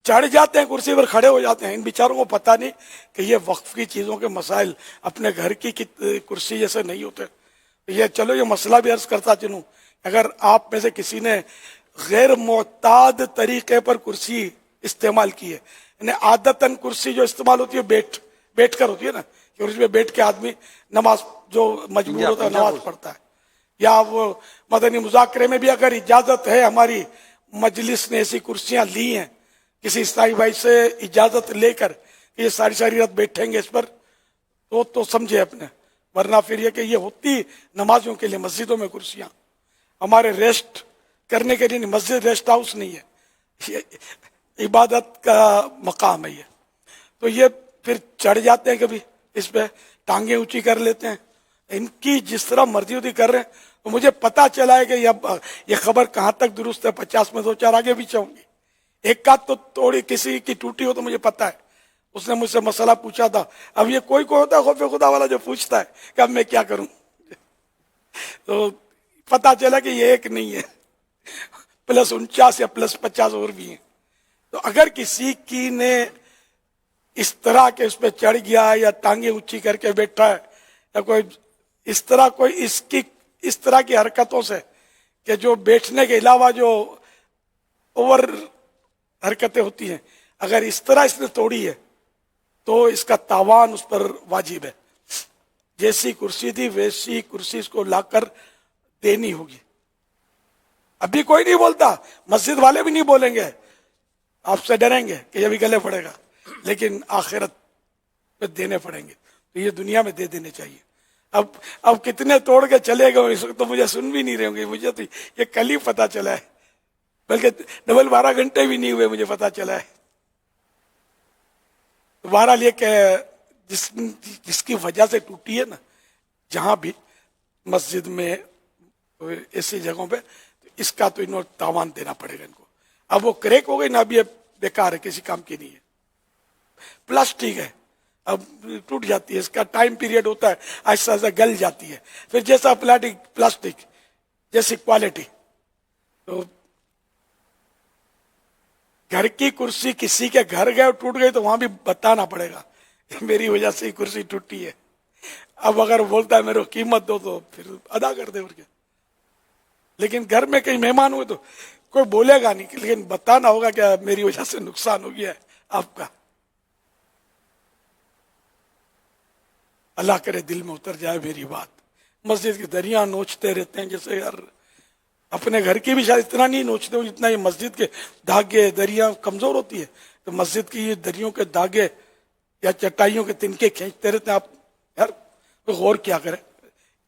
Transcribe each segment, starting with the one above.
چڑھ جاتے ہیں کرسی پر، کھڑے ہو جاتے ہیں. ان بیچاروں کو پتہ نہیں کہ یہ وقف کی چیزوں کے مسائل اپنے گھر کی کرسی جیسے نہیں ہوتے. یہ چلو یہ مسئلہ بھی عرض کرتا چلوں. اگر آپ میں سے کسی نے غیر معتاد طریقے پر کرسی استعمال کی ہے، یعنی عادتاً کرسی جو استعمال ہوتی ہے بیٹھ کر ہوتی ہے نا، کہ اس میں بیٹھ کے آدمی نماز جو مجبور ہوتا ہے نماز پڑھتا ہے، یا وہ مدنی مذاکرے میں بھی اگر اجازت ہے، ہماری مجلس نے ایسی کرسیاں لی ہیں کسی عیسائی بھائی سے اجازت لے کر کہ یہ ساری رات بیٹھیں گے اس پر، تو سمجھے اپنے. ورنہ پھر یہ کہ یہ ہوتی نمازوں کے لیے مسجدوں میں کرسیاں، ہمارے ریسٹ کرنے کے لیے نہیں. مسجد ریسٹ ہاؤس نہیں ہے، یہ عبادت کا مقام ہے. یہ تو یہ پھر چڑھ جاتے ہیں کبھی اس پہ، ٹانگیں اونچی کر لیتے ہیں. ان کی جس طرح مرضی ہوتی کر رہے ہیں. تو مجھے پتا چلا ہے کہ یہ خبر کہاں تک درست ہے. 50 میں 2-4 آگے پیچھے ہوں گی. ایک کا تو توڑی کسی کی ٹوٹی ہو تو مجھے پتا ہے. اس نے مجھ سے مسئلہ پوچھا تھا. اب یہ کوئی ہوتا ہے خوف خدا والا جو پوچھتا ہے کہ اب میں کیا کروں، تو پتا چلا کہ یہ ایک نہیں ہے، +49 یا +50 اور بھی ہیں. تو اگر کسی کی نے اس طرح کے اس پہ چڑھ گیا یا ٹانگیں اونچی کر کے بیٹھا ہے، یا کوئی اس طرح کی حرکتوں سے کہ جو بیٹھنے کے علاوہ جو اوور حرکتیں ہوتی ہیں، اگر اس طرح اس نے توڑی ہے تو اس کا تاوان اس پر واجب ہے. جیسی کرسی تھی ویسی کرسی اس کو لا کر دینی ہوگی. ابھی کوئی نہیں بولتا، مسجد والے بھی نہیں بولیں گے، آپ سے ڈریں گے کہ یہ بھی گلے پڑے گا، لیکن آخرت پہ دینے پڑیں گے. تو یہ دنیا میں دے دینے چاہیے. اب کتنے توڑ کے چلے گئے اس وقت تو مجھے سن بھی نہیں رہے ہوں گے. مجھے تو یہ کل ہی پتا چلا ہے، بلکہ 12 گھنٹے بھی نہیں ہوئے مجھے پتا چلا ہے. بہرحال یہ کہ جس کی وجہ سے ٹوٹی ہے نا، جہاں بھی مسجد میں ایسی جگہوں پہ، اس کا تو انہوں تاوان دینا پڑے گا ان کو. اب وہ کریک ہو گئی نا، اب یہ بیکار ہے، کسی کام کی نہیں ہے. پلاسٹک ہے، اب ٹوٹ جاتی ہے، اس کا ٹائم پیریڈ ہوتا ہے، آہستہ آہستہ گل جاتی ہے. پھر جیسا پلاسٹک جیسی کوالٹی. تو گھر کی کرسی کسی کے گھر گئے اور ٹوٹ گئی تو وہاں بھی بتانا پڑے گا میری وجہ سے کرسی ٹوٹی ہے. اب اگر بولتا ہے میرے کو قیمت دو تو پھر ادا کر دے. اور کیا. لیکن گھر میں کہیں مہمان ہوئے تو کوئی بولے گا نہیں، لیکن بتانا ہوگا کہ میری وجہ سے نقصان ہو گیا ہے آپ کا. اللہ کرے دل میں اتر جائے میری بات. مسجد کی دریاں نوچتے رہتے ہیں، جیسے یار اپنے گھر کی بھی شاید اتنا نہیں نوچتے ہو جتنا یہ مسجد کے دھاگے دریاں کمزور ہوتی ہے. تو مسجد کی یہ دریوں کے دھاگے یا چٹائیوں کے تنکے کھینچتے رہتے ہیں. آپ یار غور کیا کریں،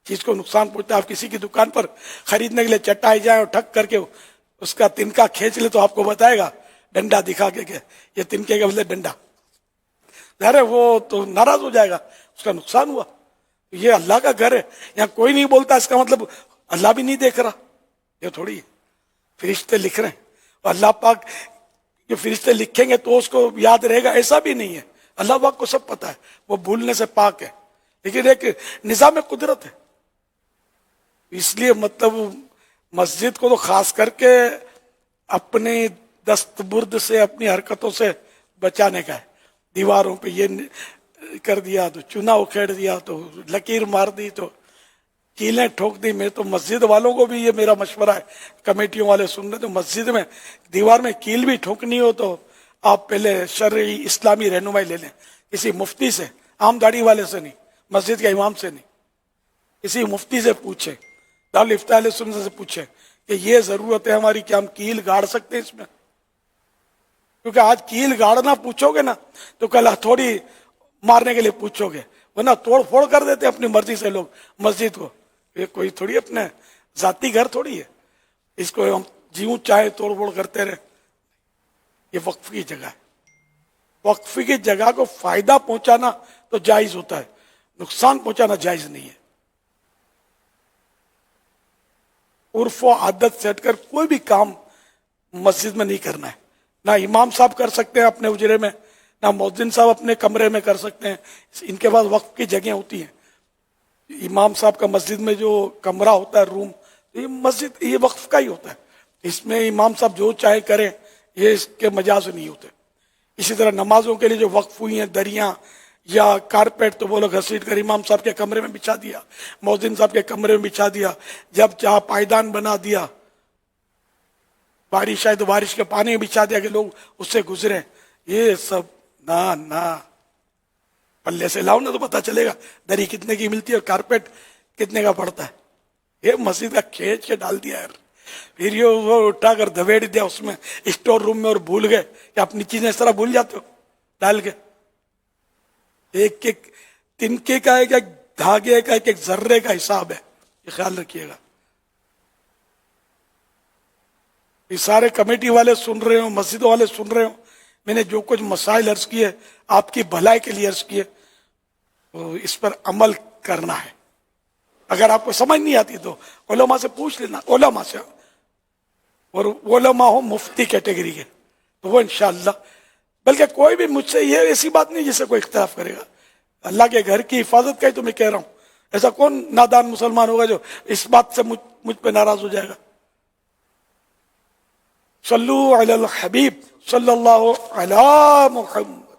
چیز کو نقصان پہنچتا ہے. آپ کسی کی دکان پر خریدنے کے لیے چٹائی جائیں اور ٹھک کر کے اس کا تنکا کھینچ لے تو آپ کو بتائے گا ڈنڈا دکھا کے کہ یہ تنکے کے بدلے ڈنڈا. ارے وہ تو ناراض ہو جائے گا، اس کا نقصان ہوا. یہ اللہ کا گھر ہے، یہاں کوئی نہیں بولتا اس کا مطلب اللہ بھی نہیں دیکھ رہا. یہ تھوڑی ہے. فرشتے لکھ رہے ہیں اور اللہ پاک جو فرشتے لکھیں گے تو اس کو یاد رہے گا، ایسا بھی نہیں ہے. اللہ پاک کو سب پتا ہے، وہ بھولنے سے پاک ہے. لیکن ایک نظام قدرت ہے. اس لیے مطلب مسجد کو تو خاص کر کے اپنی دستبرد سے اپنی حرکتوں سے بچانے کا ہے. دیواروں پہ یہ کر دیا تو چنا اکھیڑ دیا تو لکیر مار دی تو کیلیں ٹھوک دی. میں تو مسجد والوں کو بھی یہ میرا مشورہ ہے، کمیٹیوں والے سن رہے تو مسجد میں دیوار میں کیل بھی ٹھوکنی ہو تو آپ پہلے شرعی اسلامی رہنمائی لے لیں، کسی مفتی سے، عام داڑھی والے سے نہیں، مسجد کے امام سے نہیں، کسی مفتی سے پوچھیں، دارالفتاء اہل سنت سے پوچھیں کہ یہ ضرورت ہے ہماری کہ ہم کیل گاڑ سکتے ہیں اس میں. کیونکہ آج کیل گاڑنا پوچھو گے نا تو کل ہتھوڑی مارنے کے لیے پوچھو گے، ورنہ توڑ پھوڑ کر دیتے اپنی مرضی سے لوگ مسجد کو. یہ کوئی تھوڑی اپنے ذاتی گھر تھوڑی ہے، اس کو ہم جیوں چاہے توڑ پھوڑ کرتے رہے. یہ وقف کی جگہ ہے. وقف کی جگہ کو فائدہ پہنچانا تو جائز ہوتا ہے، نقصان پہنچانا جائز نہیں ہے. عرف و عادت سے ہٹ کر کوئی بھی کام مسجد میں نہیں کرنا ہے. نہ امام صاحب کر سکتے ہیں اپنے اجرے میں، نہ مؤذن صاحب اپنے کمرے میں کر سکتے ہیں. ان کے پاس وقف کی جگہیں ہوتی ہیں. امام صاحب کا مسجد میں جو کمرہ ہوتا ہے، روم، یہ مسجد یہ وقف کا ہی ہوتا ہے. اس میں امام صاحب جو چاہے کریں، یہ اس کے مجاز نہیں ہوتے. اسی طرح نمازوں کے لیے جو وقف ہوئی ہیں دریاں یا کارپیٹ تو وہ لوگ گھسیٹ کر امام صاحب کے کمرے میں بچھا دیا، مؤذن صاحب کے کمرے میں بچھا دیا، جب چاہا پائیدان بنا دیا، بارش آئے تو بارش کے پانی میں بچھا دیا کہ لوگ اس سے گزرے. یہ سب نہ پلے سے لاؤ نا تو پتا چلے گا دری کتنے کی ملتی ہے اور کارپیٹ کتنے کا پڑتا ہے. یہ مسجد کا کھینچ کے ڈال دیا یار. پھر یہ وہ اٹھا کر دبیڑ دیا اس میں اسٹور روم میں اور بھول گئے کہ اپنی چیزیں اس طرح بھول جاتے ہو ڈال کے. ایک ایک تنکے کا ایک ایک دھاگے کا ایک ایک ذرے کا حساب ہے، یہ خیال رکھیے گا. یہ سارے کمیٹی والے سن رہے ہوں، مسجدوں والے سن رہے ہوں، میں نے جو کچھ مسائل عرض کیے آپ کی بھلائی کے لیے عرض کیے، تو اس پر عمل کرنا ہے. اگر آپ کو سمجھ نہیں آتی تو علماء سے پوچھ لینا، علماء سے، اور علماء ہو مفتی کیٹیگری کے تو وہ انشاءاللہ. بلکہ کوئی بھی مجھ سے یہ ایسی بات نہیں جس سے کوئی اختلاف کرے گا. اللہ کے گھر کی حفاظت کا ہی تو میں کہہ رہا ہوں. ایسا کون نادان مسلمان ہوگا جو اس بات سے مجھ پہ ناراض ہو جائے گا. صلو علی الحبیب صلی اللہ علی محمد.